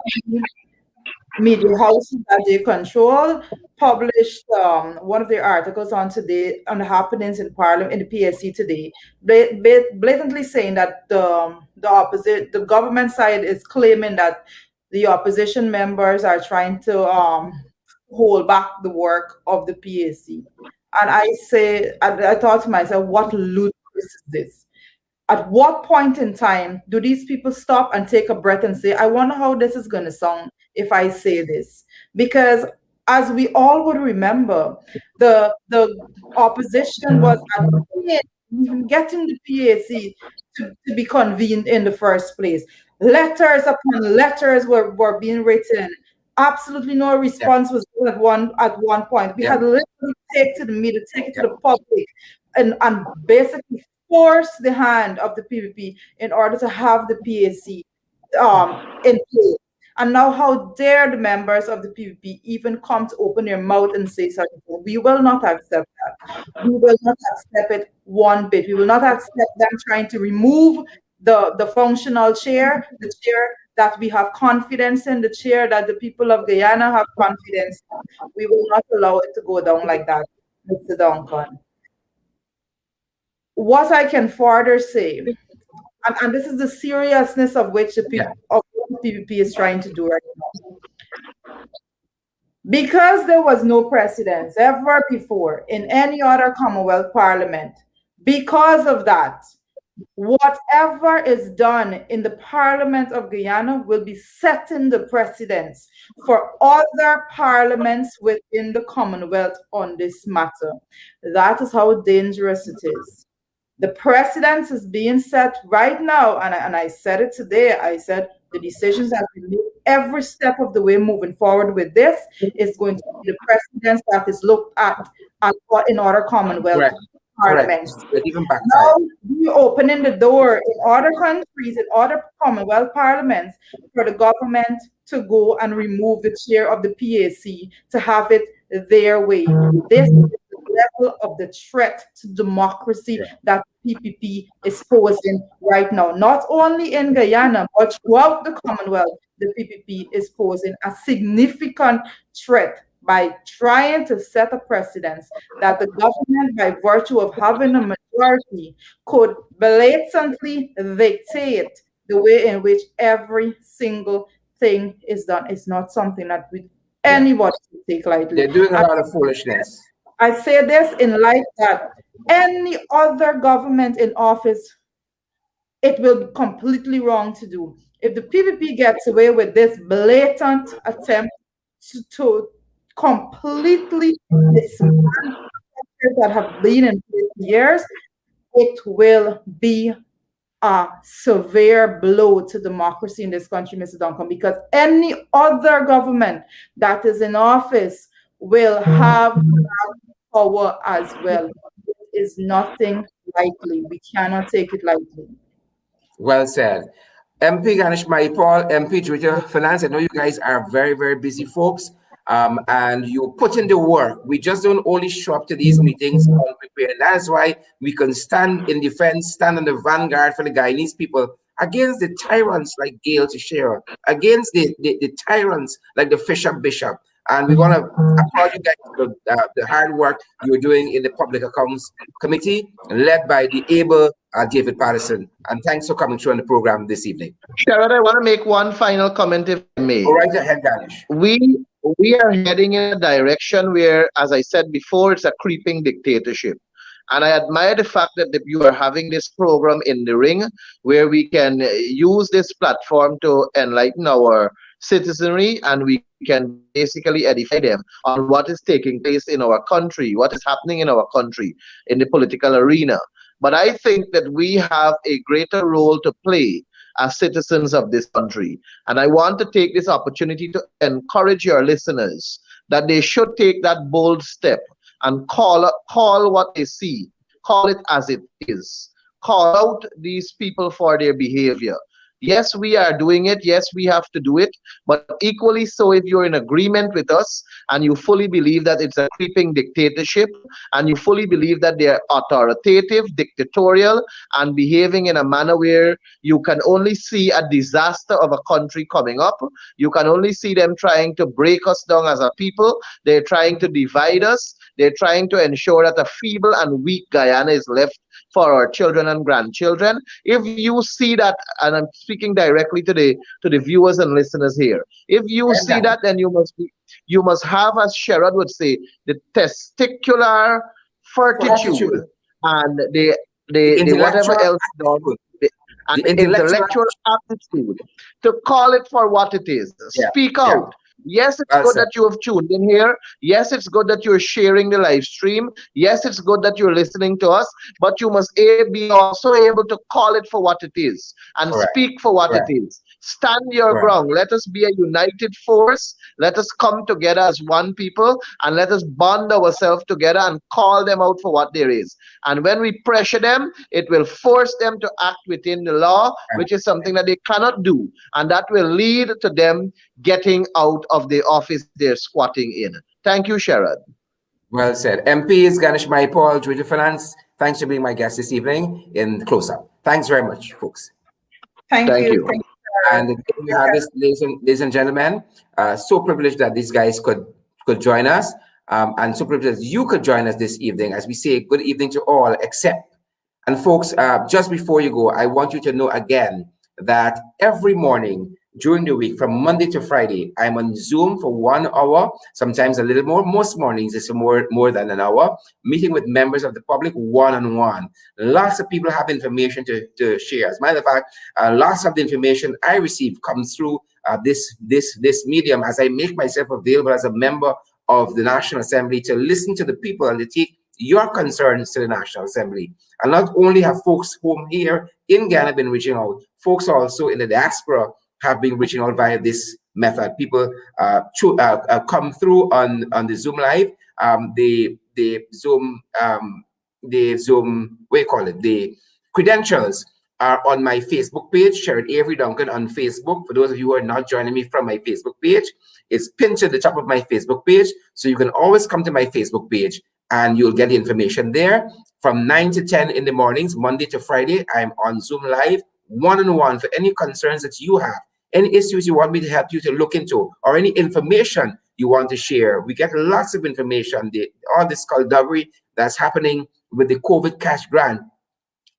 Speaker 3: media houses that they control published one of their articles on the happenings in Parliament, in the PSC today, blatantly saying that the government side is claiming that the opposition members are trying to hold back the work of the PSC. And I thought to myself, what ludicrous is this? At what point in time do these people stop and take a breath and say, I wonder how this is going to sound if I say this? Because as we all would remember, the opposition was at even getting the PAC to be convened in the first place. Letters upon letters were being written. Absolutely no response was given at one point. We had literally take to the media, take it to the public, and basically force the hand of the PPP in order to have the PAC in place. And now, how dare the members of the PPP even come to open their mouth and say something? We will not accept that. We will not accept it one bit. We will not accept them trying to remove the functional chair, the chair that we have confidence in, the chair that the people of Guyana have confidence in. We will not allow it to go down like that, Mr. Duncan. What I can further say, and this is the seriousness of which the PPP is trying to do right now. Because there was no precedence ever before in any other Commonwealth Parliament, because of that, whatever is done in the Parliament of Guyana will be setting the precedence for other parliaments within the Commonwealth on this matter. That is how dangerous it is. The precedence is being set right now, and I said it today. I said the decisions that we make every step of the way moving forward with this is going to be the precedence that is looked at in other Commonwealth
Speaker 1: Correct.
Speaker 3: parliaments.
Speaker 1: But even backside.
Speaker 3: Now we're opening the door in other countries, in other Commonwealth parliaments, for the government to go and remove the chair of the PAC to have it their way. This is the level of the threat to democracy that PPP is posing right now. Not only in Guyana, but throughout the Commonwealth, the PPP is posing a significant threat by trying to set a precedence that the government, by virtue of having a majority, could blatantly dictate the way in which every single thing is done. It's not something that anybody should take lightly.
Speaker 1: They're doing a lot of foolishness.
Speaker 3: I say this in light that any other government in office, it will be completely wrong to do. If the PPP gets away with this blatant attempt to completely dismantle that have been in place for years, it will be a severe blow to democracy in this country, Mr. Duncan, because any other government that is in office will have power as well. It is nothing lightly. We cannot take it lightly.
Speaker 1: Well said. MP 𝗏𝗵𝗲 MP Director Finance, I know you guys are very, very busy folks, and you put in the work. We just don't only show up to these meetings unprepared. That's why we can stand in defense, stand on the vanguard for the Guyanese people against the tyrants like 𝗏𝗏, against the tyrants like the 𝗏𝗏. And we want to applaud you guys for the hard work you're doing in the Public Accounts Committee, led by the able David Patterson. And thanks for coming through on the program this evening.
Speaker 2: Sherrod, I want to make one final comment, if I may.
Speaker 1: All right ahead, Ganesh.
Speaker 2: We are heading in a direction where, as I said before, it's a creeping dictatorship. And I admire the fact that you are having this program in the ring, where we can use this platform to enlighten our citizenry, and we can basically edify them on what is taking place in our country, what is happening in our country, in the political arena. But I think that we have a greater role to play as citizens of this country. And I want to take this opportunity to encourage your listeners that they should take that bold step and call what they see, call it as it is, call out these people for their behavior. Yes, we are doing it. Yes, we have to do it. But equally so, if you're in agreement with us and you fully believe that it's a creeping dictatorship, and you fully believe that they're authoritative, dictatorial, and behaving in a manner where you can only see a disaster of a country coming up, you can only see them trying to break us down as a people. They're trying to divide us. They're trying to ensure that a feeble and weak Guyana is left for our children and grandchildren. If you see that, and I'm speaking directly to the viewers and listeners here, if you see that, then you must have, as Sherrod would say, the testicular fortitude and the whatever else done, and intellectual aptitude to call it for what it is. Speak out. Yes, it's good that you have tuned in here. Yes, it's good that you're sharing the live stream. Yes, it's good that you're listening to us. But you must be also able to call it for what it is and speak for what it is. Stand your ground. Let us be a united force. Let us come together as one people, and let us bond ourselves together and call them out for what there is. And when we pressure them, it will force them to act within the law, which is something that they cannot do. And that will lead to them getting out of the office they're squatting in. Thank you, Sherrod.
Speaker 1: Well said. MP 𝗏𝗵𝗲, Director Finance, thanks for being my guest this evening in Close Up. Thanks very much, folks.
Speaker 3: Thank you.
Speaker 1: And we have this, ladies and gentlemen, so privileged that these guys could join us, and so privileged that you could join us this evening as we say good evening to all, except, and folks, just before you go, I want you to know again that every morning during the week, from Monday to Friday, I'm on Zoom for 1 hour, sometimes a little more. Most mornings it's more than an hour, meeting with members of the public one-on-one. Lots of people have information to share. As a matter of fact, lots of the information I receive comes through this medium, as I make myself available as a member of the National Assembly to listen to the people and to take your concerns to the National Assembly. And not only have folks home here in Ghana been reaching out, folks also in the diaspora have been reaching out via this method. People come through on the Zoom live. The Zoom what you call it, the credentials are on my Facebook page, Sherrod Avery Duncan on Facebook. For those of you who are not joining me from my Facebook page, it's pinned to the top of my Facebook page. So you can always come to my Facebook page and you'll get the information there. From 9 to 10 in the mornings, Monday to Friday, I'm on Zoom Live, one-on-one for any concerns that you have, any issues you want me to help you to look into, or any information you want to share. We get lots of information, all this skullduggery that's happening with the COVID cash grant.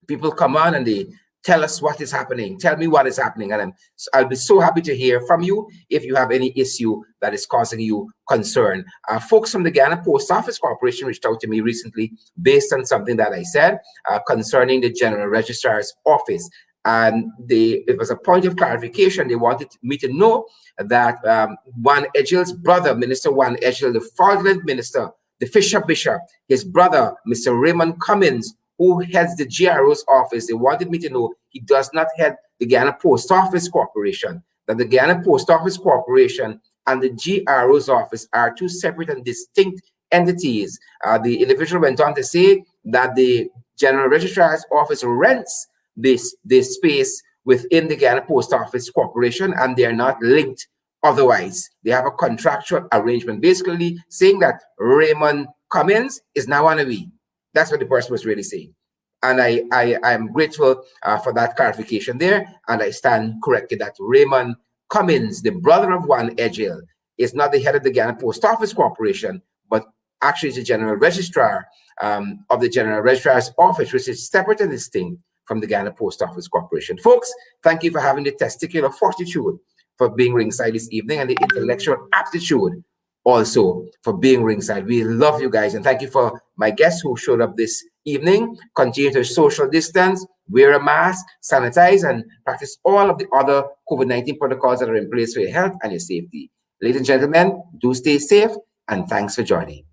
Speaker 1: People come on and they tell us what is happening. Tell me what is happening. And I'll be so happy to hear from you if you have any issue that is causing you concern. Folks from the Guyana Post Office Corporation reached out to me recently based on something that I said concerning the General Registrar's office. And it was a point of clarification. They wanted me to know that 𝗏𝗏 𝗥𝗶𝗴's brother, Minister 𝗏𝗏 𝗥𝗶𝗴, the fraudulent minister, the Fisher Bishop, his brother, Mr. Raymond Cummins, who heads the GRO's office, they wanted me to know he does not head the Guyana Post Office Corporation, that the Guyana Post Office Corporation and the GRO's office are two separate and distinct entities. The individual went on to say that the General Registrar's office rents this space within the Guyana Post Office Corporation, and they are not linked otherwise. They have a contractual arrangement, basically saying that Raymond Cummins is now on a we. That's what the person was really saying. And I am grateful for that clarification there. And I stand corrected that Raymond Cummins, the brother of 𝗏𝗏 𝗥𝗶𝗴, is not the head of the Guyana Post Office Corporation, but actually is the General Registrar of the General Registrar's office, which is separate and distinct from the Guyana Post Office Corporation. Folks, thank you for having the testicular fortitude for being ringside this evening, and the intellectual aptitude also for being ringside. We love you guys, and thank you for my guests who showed up this evening. Continue to social distance, wear a mask, sanitize, and practice all of the other COVID-19 protocols that are in place for your health and your safety. Ladies and gentlemen, do stay safe, and thanks for joining.